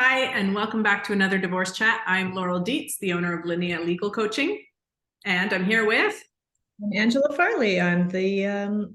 Hi, and welcome back to another divorce chat. I'm Laurel Dietz, the owner of Linea Legal Coaching, and I'm here with I'm Angela Farley. I'm the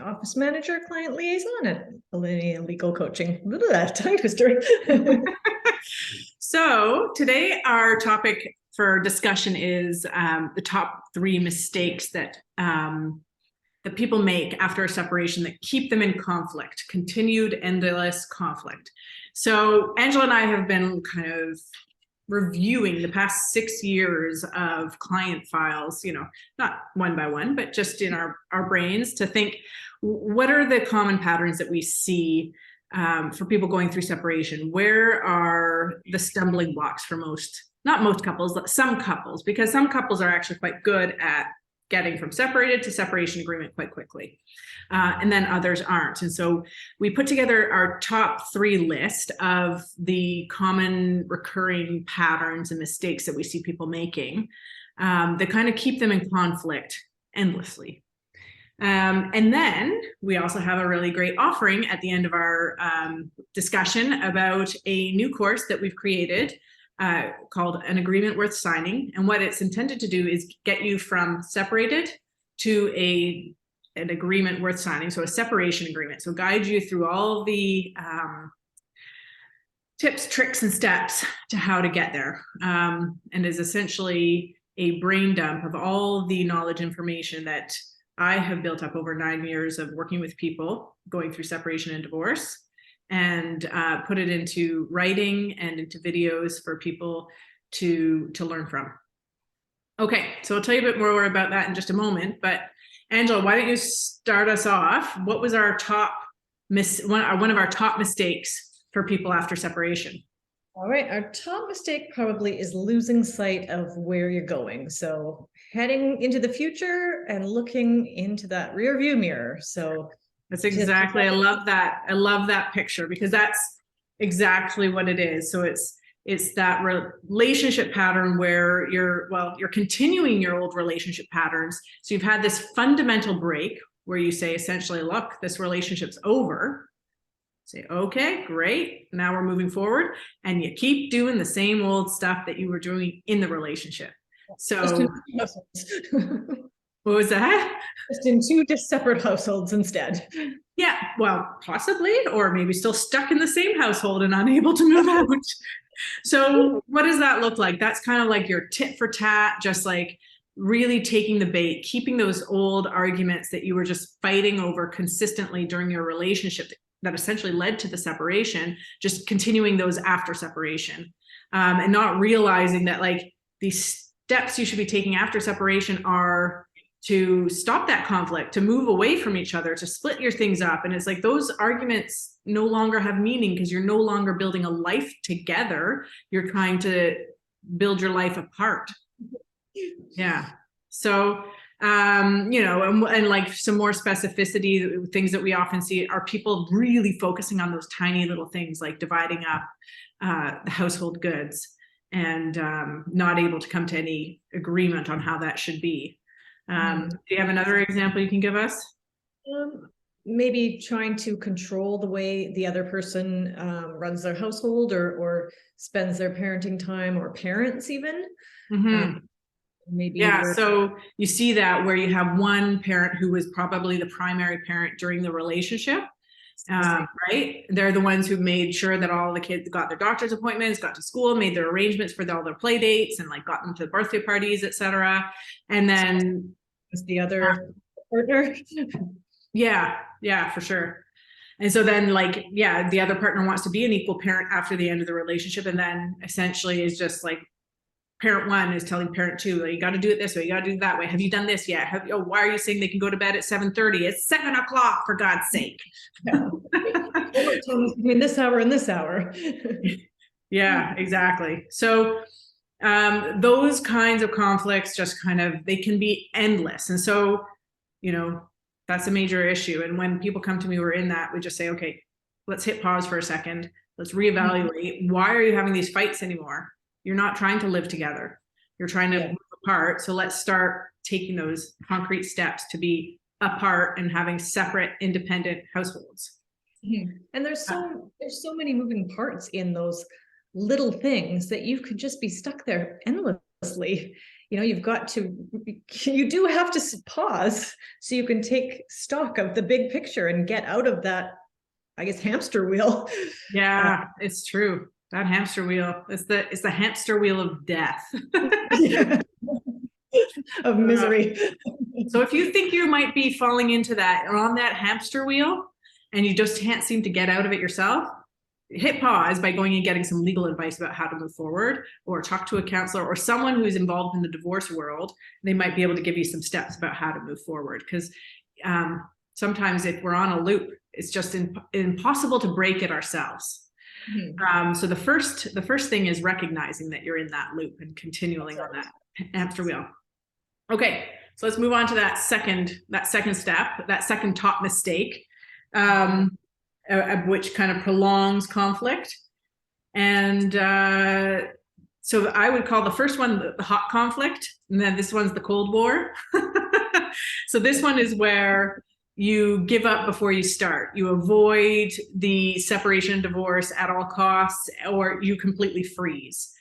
office manager, client liaison at Linea Legal Coaching. Tongue twister. So today our topic for discussion is the top 3 mistakes that that people make after a separation that keep them in conflict, continued endless conflict. So Angela and I have been kind of reviewing the past 6 years of client files, not one by one, but just in our brains to think, what are the common patterns that we see for people going through separation? Where are the stumbling blocks for not most couples, some couples, because some couples are actually quite good at getting from separated to separation agreement quite quickly. And then others aren't. And so we put together our top 3 list of the common recurring patterns and mistakes that we see people making that kind of keep them in conflict endlessly. And then we also have a really great offering at the end of our discussion about a new course that we've created called An Agreement Worth Signing. And what it's intended to do is get you from separated to an agreement worth signing, so a separation agreement. So guide you through all the tips, tricks, and steps to how to get there, and is essentially a brain dump of all the knowledge information that I have built up over 9 years of working with people going through separation and divorce, and put it into writing and into videos for people to learn from. Okay, so I'll tell you a bit more about that in just a moment, but Angela, why don't you start us off? What was our one of our top mistakes for people after separation? All right, our top mistake probably is losing sight of where you're going. So heading into the future and looking into that rear view mirror. So that's exactly, I love that. I love that picture because that's exactly what it is. So it's that relationship pattern where you're continuing your old relationship patterns. So you've had this fundamental break where you say essentially, look, this relationship's over. Say, okay, great. Now we're moving forward. And you keep doing the same old stuff that you were doing in the relationship. So what was that? Just in 2 separate households instead. Yeah, well, possibly, or maybe still stuck in the same household and unable to move out. So what does that look like? That's kind of like your tit for tat, just like really taking the bait, keeping those old arguments that you were just fighting over consistently during your relationship that essentially led to the separation, just continuing those after separation, and not realizing that like these steps you should be taking after separation are to stop that conflict, to move away from each other, to split your things up. And it's like those arguments no longer have meaning because you're no longer building a life together. You're trying to build your life apart. Yeah. So, and like some more specificity, things that we often see are people really focusing on those tiny little things like dividing up the household goods and not able to come to any agreement on how that should be. Do you have another example you can give us? Maybe trying to control the way the other person runs their household or spends their parenting time, or parents even. Maybe. Yeah, so you see that where you have one parent who was probably the primary parent during the relationship, right? They're the ones who made sure that all the kids got their doctor's appointments, got to school, made their arrangements for all their play dates, and like got them to birthday parties, etc. And then the other partner. Yeah, for sure. And so then like, yeah, the other partner wants to be an equal parent after the end of the relationship, and then essentially is just like parent 1 is telling parent 2, like, you got to do it this way, you got to do it that way. Have you done this yet? Why are you saying they can go to bed at 7:30? It's 7 o'clock, for God's sake. Between this hour and this hour. Yeah, exactly. So those kinds of conflicts just they can be endless. And so, that's a major issue. And when people come to me, we're in that, we just say, okay, let's hit pause for a second. Let's reevaluate. Why are you having these fights anymore? You're not trying to live together. You're trying to move apart. So let's start taking those concrete steps to be apart and having separate, independent households. And there's so many moving parts in those little things that you could just be stuck there endlessly. You know, you do have to pause so you can take stock of the big picture and get out of that, I guess, hamster wheel. Yeah, it's true. That hamster wheel is the hamster wheel of death. Of misery. So if you think you might be falling into that or on that hamster wheel and you just can't seem to get out of it yourself, hit pause by going and getting some legal advice about how to move forward, or talk to a counselor or someone who's involved in the divorce world. They might be able to give you some steps about how to move forward, because sometimes if we're on a loop, it's just impossible to break it ourselves. So the first thing is recognizing that you're in that loop and continuing on that hamster wheel. Okay, so let's move on to that second step, that second top mistake, which kind of prolongs conflict. And so I would call the first one the hot conflict, and then this one's the Cold War. So this one is where you give up before you start. You avoid the separation and divorce at all costs, or you completely freeze.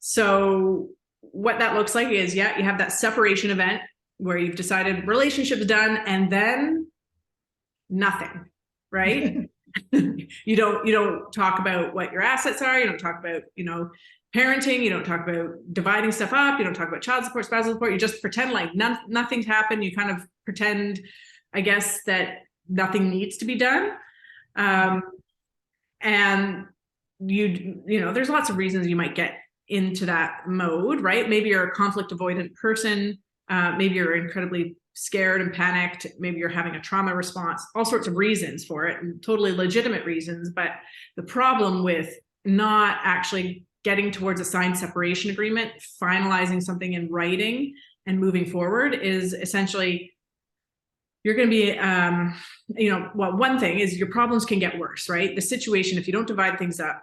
So what that looks like is, yeah, you have that separation event where you've decided relationship's done, and then nothing, right? You don't talk about what your assets are. You don't talk about, parenting. You don't talk about dividing stuff up. You don't talk about child support, spousal support. You just pretend like nothing's happened. You kind of pretend, I guess, that nothing needs to be done. And there's lots of reasons you might get into that mode, right? Maybe you're a conflict avoidant person. Maybe you're incredibly scared and panicked. Maybe you're having a trauma response, all sorts of reasons for it, and totally legitimate reasons. But the problem with not actually getting towards a signed separation agreement, finalizing something in writing and moving forward is essentially you're going to be, one thing is your problems can get worse, right? The situation, if you don't divide things up,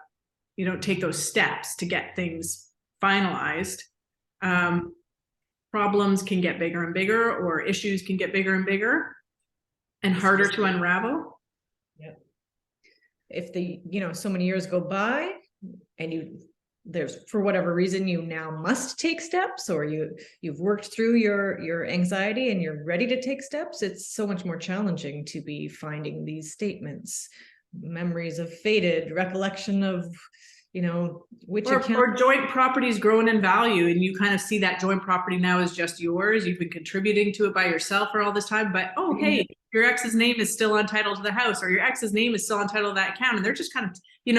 you don't take those steps to get things finalized, problems can get bigger and bigger, or issues can get bigger and bigger and harder to unravel. Yeah. If so many years go by and there's, for whatever reason, you now must take steps, or you've worked through your anxiety and you're ready to take steps, it's so much more challenging to be finding these statements, memories have faded, recollection of, which or joint properties growing in value, and you kind of see that joint property now is just yours. You've been contributing to it by yourself for all this time, but hey, your ex's name is still on title to the house, or your ex's name is still on title to that account, and they're just kind of, you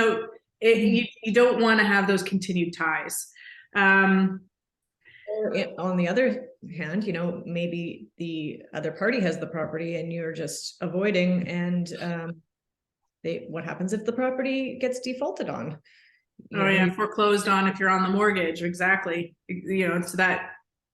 don't want to have those continued ties. Or on the other hand, maybe the other party has the property and you're just avoiding, and what happens if the property gets defaulted on? Foreclosed on if you're on the mortgage. Exactly. So that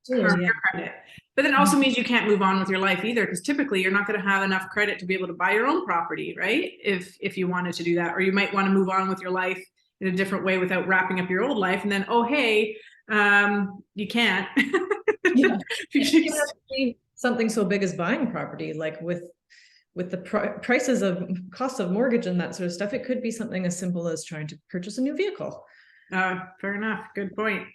harm your credit. But then also means you can't move on with your life either, because typically you're not going to have enough credit to be able to buy your own property, right? If you wanted to do that, or you might want to move on with your life in a different way without wrapping up your old life, and then you can't. Yeah. Something so big as buying property, like with the prices of costs of mortgage and that sort of stuff, it could be something as simple as trying to purchase a new vehicle. Fair enough. Good point.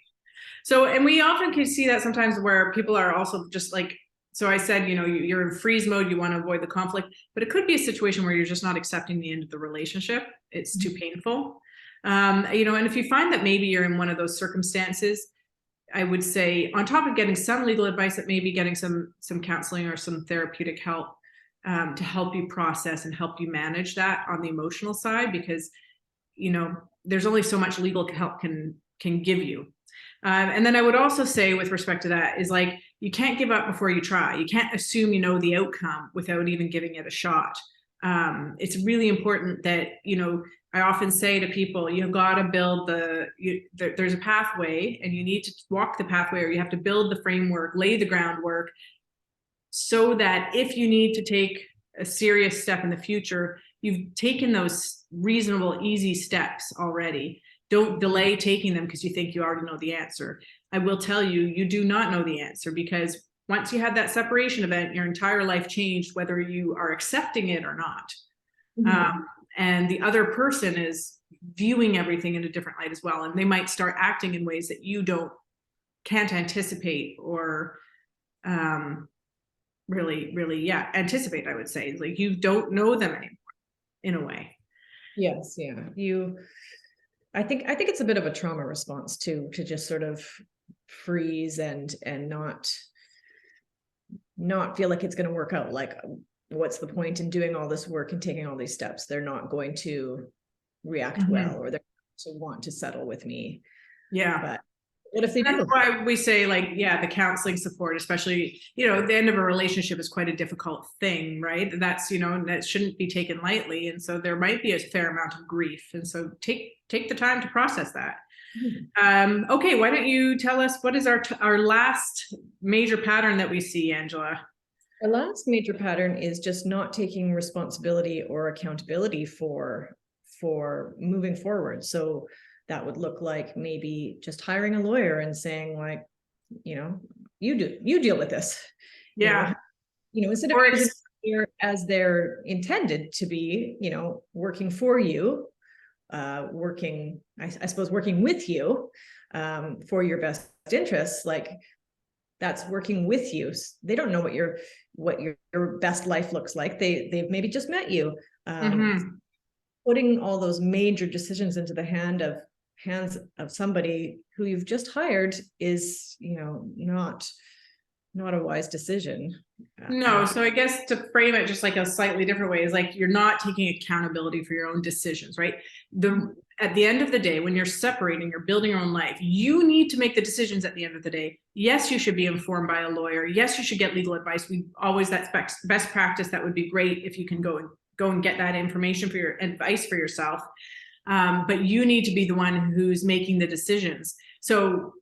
So, and we often can see that sometimes where people are also just like, so I said, you're in freeze mode, you want to avoid the conflict, but it could be a situation where you're just not accepting the end of the relationship. It's too painful. And if you find that maybe you're in one of those circumstances, I would say, on top of getting some legal advice, that maybe getting some counseling or some therapeutic help to help you process and help you manage that on the emotional side, because there's only so much legal help can give you. And then I would also say, with respect to that, is like, you can't give up before you try. You can't assume you know the outcome without even giving it a shot. It's really important that, I often say to people, you've got to build there's a pathway, and you need to walk the pathway, or you have to build the framework, lay the groundwork, so that if you need to take a serious step in the future, you've taken those reasonable, easy steps already. Don't delay taking them because you think you already know the answer. I will tell you, you do not know the answer, because once you had that separation event, your entire life changed, whether you are accepting it or not. And the other person is viewing everything in a different light as well. And they might start acting in ways that you can't anticipate or really anticipate, I would say. Like, you don't know them anymore in a way. Yes, yeah. I think it's a bit of a trauma response too, to just sort of freeze and not feel like it's going to work out. Like, what's the point in doing all this work and taking all these steps? They're not going to react well, or they're going to want to settle with me. Yeah. But what if they do? That's why we say, like, yeah, the counseling support, especially, the end of a relationship is quite a difficult thing, right? That's, that shouldn't be taken lightly. And so there might be a fair amount of grief. And so take the time to process that. Okay, why don't you tell us what is our last major pattern that we see, Angela? Our last major pattern is just not taking responsibility or accountability for moving forward. So that would look like maybe just hiring a lawyer and saying, like, you deal with this. Yeah. Instead of as they're intended to be, working for you, working with you, for your best interests. Like, that's working with you. They don't know what your best life looks like. They've maybe just met you. Putting all those major decisions into the hands of somebody who you've just hired is, not a wise decision. No, so I guess to frame it just like a slightly different way is like, you're not taking accountability for your own decisions, right? At the end of the day, when you're separating, you're building your own life, you need to make the decisions at the end of the day. Yes, you should be informed by a lawyer. Yes, you should get legal advice. That's best practice. That would be great if you can go and get that information for your advice for yourself. But you need to be the one who's making the decisions. So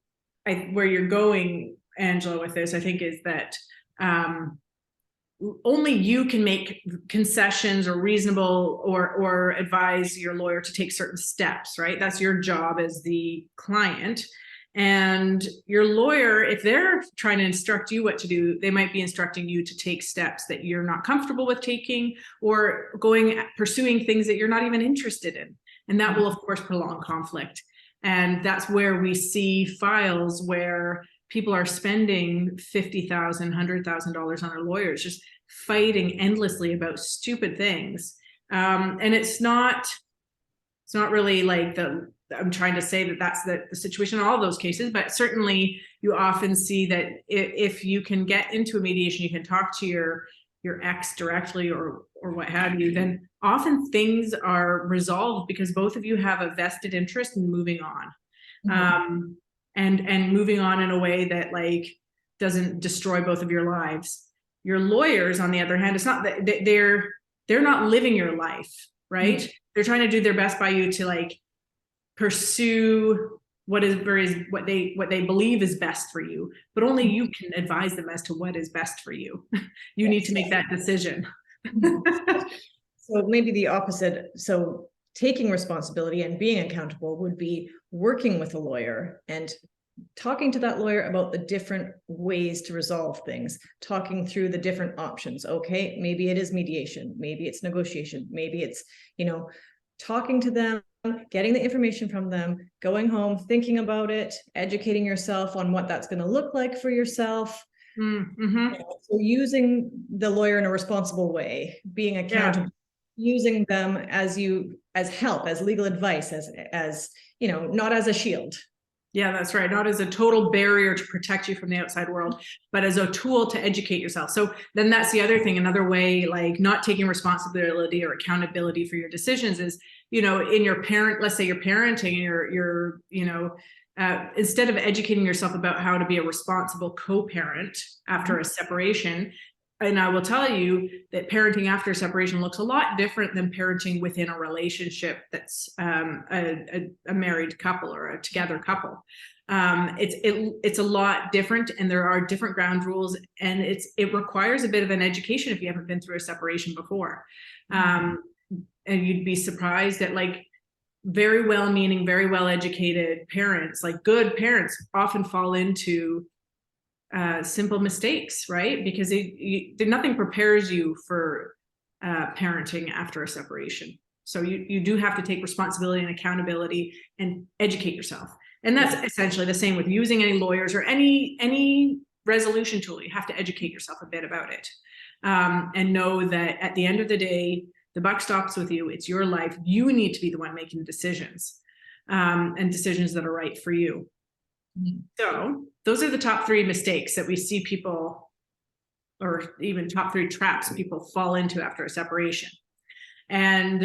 where you're going, Angela, with this, I think, is that only you can make concessions or reasonable or advise your lawyer to take certain steps, right? That's your job as the client. And your lawyer, if they're trying to instruct you what to do, they might be instructing you to take steps that you're not comfortable with taking, or pursuing things that you're not even interested in. And that will, of course, prolong conflict. And that's where we see files where people are spending $50,000, $100,000 on their lawyers, just fighting endlessly about stupid things. And it's not really like I'm trying to say that that's the situation in all of those cases, but certainly you often see that if you can get into a mediation, you can talk to your ex directly or what have you, then often things are resolved because both of you have a vested interest in moving on. And moving on in a way that, like, doesn't destroy both of your lives. Your lawyers, on the other hand, it's not that they're not living your life, right? They're trying to do their best by you to, like, pursue what they believe is best for you, but only you can advise them as to what is best for you. You need to make that decision. So maybe the opposite. So taking responsibility and being accountable would be working with a lawyer and talking to that lawyer about the different ways to resolve things, talking through the different options. Okay, maybe it is mediation, maybe it's negotiation, maybe it's, talking to them, getting the information from them, going home, thinking about it, educating yourself on what that's going to look like for yourself. So using the lawyer in a responsible way, being accountable, using them as help, as legal advice, as not as a shield. Yeah, that's right. Not as a total barrier to protect you from the outside world, but as a tool to educate yourself. So then that's the other thing. Another way, like, not taking responsibility or accountability for your decisions is, in your let's say you're parenting, and instead of educating yourself about how to be a responsible co-parent after a separation. And I will tell you that parenting after separation looks a lot different than parenting within a relationship that's a married couple or a together couple. It's a lot different, and there are different ground rules, and it requires a bit of an education if you haven't been through a separation before. And you'd be surprised at, like, very well-meaning, very well-educated parents, like good parents, often fall into simple mistakes, right? Because nothing prepares you for parenting after a separation. So you do have to take responsibility and accountability and educate yourself. And that's essentially the same with using any lawyers or any resolution tool. You have to educate yourself a bit about it, and know that at the end of the day, the buck stops with you. It's your life. You need to be the one making decisions, and decisions that are right for you. So those are the top 3 mistakes that we see people, or even top 3 traps people fall into after a separation. And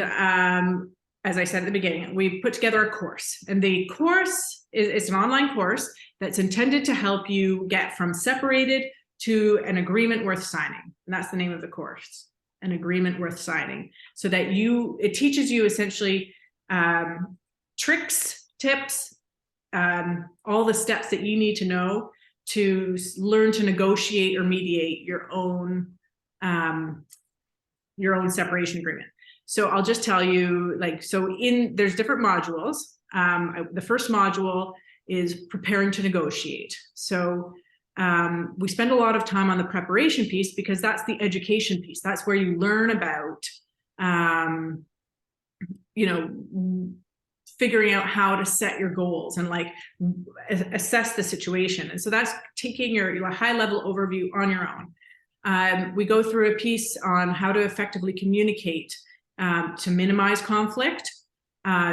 as I said at the beginning, we put together a course, and the course is an online course that's intended to help you get from separated to an agreement worth signing. And that's the name of the course, an agreement worth signing. So that it teaches you essentially tricks, tips, all the steps that you need to know to learn to negotiate or mediate your own separation agreement. So I'll just tell you, there's different modules. The first module is preparing to negotiate. So we spend a lot of time on the preparation piece because that's the education piece. That's where you learn about, figuring out how to set your goals and assess the situation. And so that's taking your high level overview on your own. We go through a piece on how to effectively communicate, to minimize conflict,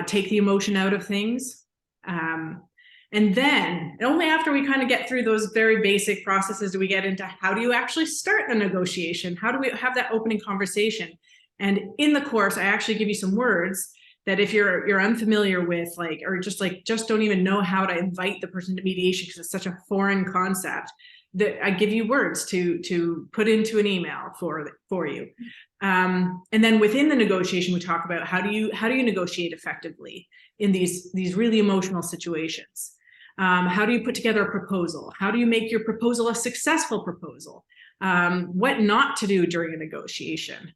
take the emotion out of things. And then only after we kind of get through those very basic processes do we get into how do you actually start the negotiation? How do we have that opening conversation? And in the course, I actually give you some words that if you're unfamiliar with, or just don't even know how to invite the person to mediation because it's such a foreign concept, that I give you words to put into an email for you. And then within the negotiation, we talk about how do you negotiate effectively in these really emotional situations. How do you put together a proposal? How do you make your proposal a successful proposal? What not to do during a negotiation.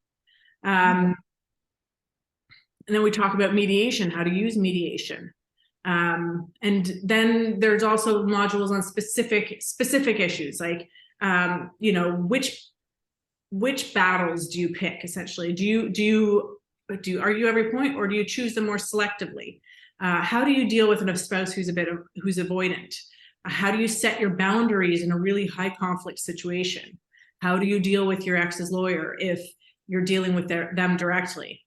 And then we talk about mediation, how to use mediation. And then there's also modules on specific issues, like, which battles do you pick essentially? Do you argue every point, or do you choose them more selectively? How do you deal with a spouse who's avoidant? How do you set your boundaries in a really high conflict situation? How do you deal with your ex's lawyer if you're dealing with them directly?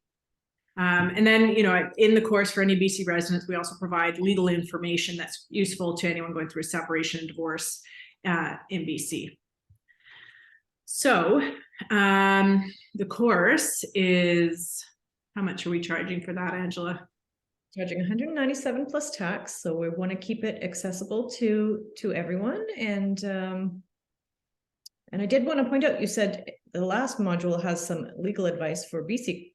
And then, in the course for any BC residents, we also provide legal information that's useful to anyone going through a separation and divorce in BC. So the course is, how much are we charging for that, Angela? Charging $197 plus tax. So we want to keep it accessible to everyone. And I did want to point out, you said the last module has some legal advice for BC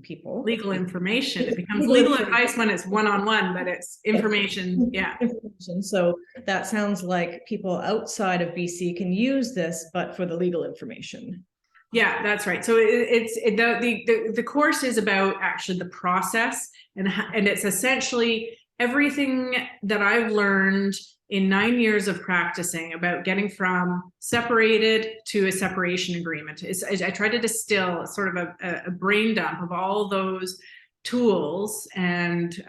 people. Legal information. It becomes legal advice when it's one-on-one, but it's information. Yeah. Information. So that sounds like people outside of BC can use this, but for the legal information. Yeah, that's right. So the course is about actually the process, and it's essentially everything that I've learned in 9 years of practicing about getting from separated to a separation agreement. I try to distill sort of a brain dump of all those tools and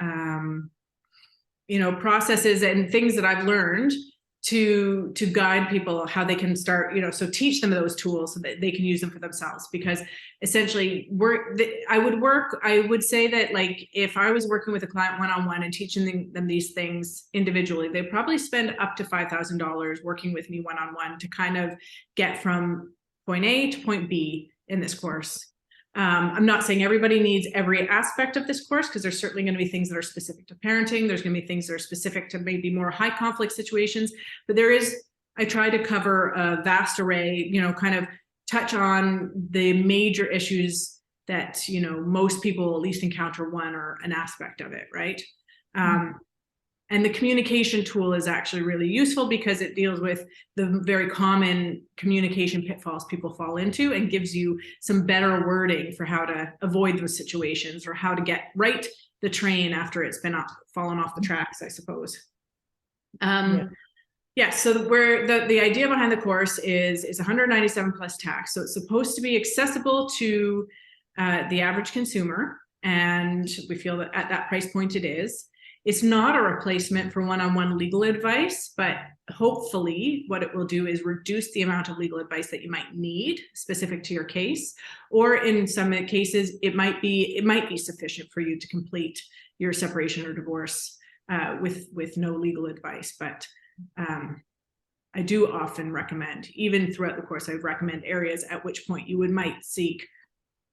processes and things that I've learned to guide people how they can start, so teach them those tools so that they can use them for themselves. Because essentially I would say that, like, if I was working with a client one-on-one and teaching them these things individually, they'd probably spend up to $5,000 working with me one-on-one to kind of get from point A to point B in this course. I'm not saying everybody needs every aspect of this course, because there's certainly going to be things that are specific to parenting. There's going to be things that are specific to maybe more high conflict situations, but I try to cover a vast array, kind of touch on the major issues that, most people at least encounter one or an aspect of it, right? And the communication tool is actually really useful because it deals with the very common communication pitfalls people fall into and gives you some better wording for how to avoid those situations, or how to get right the train after it's been fallen off the tracks, I suppose. Yeah, so the idea behind the course is 197 plus tax. So it's supposed to be accessible to the average consumer. and we feel that at that price point it is. It's not a replacement for one-on-one legal advice, but hopefully what it will do is reduce the amount of legal advice that you might need specific to your case, or in some cases it might be sufficient for you to complete your separation or divorce with no legal advice. But I do often recommend, even throughout the course, I recommend areas at which point you might seek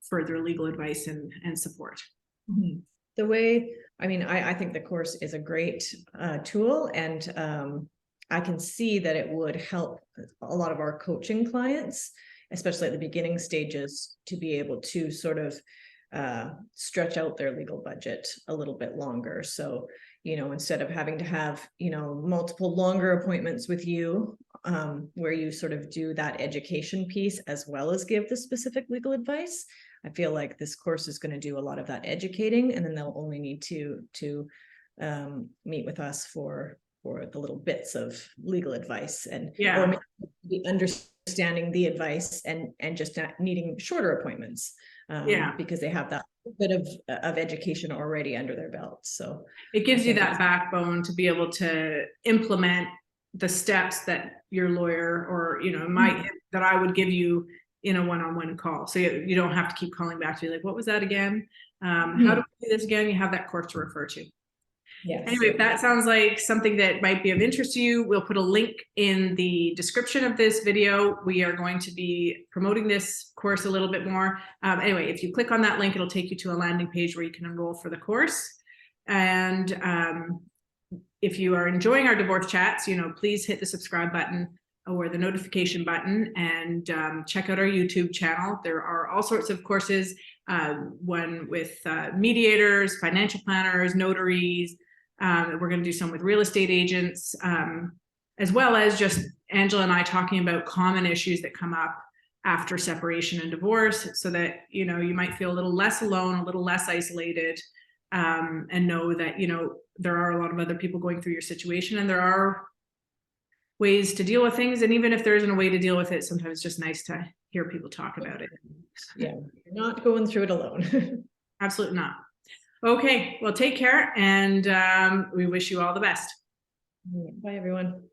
further legal advice and support. Mm-hmm. The way, I mean, I think the course is a great tool, and I can see that it would help a lot of our coaching clients, especially at the beginning stages, to be able to sort of stretch out their legal budget a little bit longer. So, you know, instead of having to have, you know, multiple longer appointments with you, where you sort of do that education piece as well as give the specific legal advice, I feel like this course is going to do a lot of that educating, and then they'll only need to meet with us for the little bits of legal advice, and or maybe understanding the advice and just not needing shorter appointments, because they have that bit of education already under their belt. So it gives you that backbone to be able to implement the steps that your lawyer, or, you know, that I would give you in a one-on-one call. So you don't have to keep calling back to be like, what was that again? How do we do this again? You have that course to refer to. Yes. Anyway, if that sounds like something that might be of interest to you, we'll put a link in the description of this video. We are going to be promoting this course a little bit more. Anyway, if you click on that link, it'll take you to a landing page where you can enroll for the course. And if you are enjoying our divorce chats, you know, please hit the subscribe button or the notification button, and check out our YouTube channel. There are all sorts of courses, one with mediators, financial planners, notaries. We're going to do some with real estate agents, as well as just Angela and I talking about common issues that come up after separation and divorce, so that, you know, you might feel a little less alone, a little less isolated, and know that, you know, there are a lot of other people going through your situation, and there are ways to deal with things. And even if there isn't a way to deal with it, sometimes it's just nice to hear people talk about it. Yeah, you're not going through it alone. Absolutely not. Okay, well, take care, and we wish you all the best. Bye, everyone.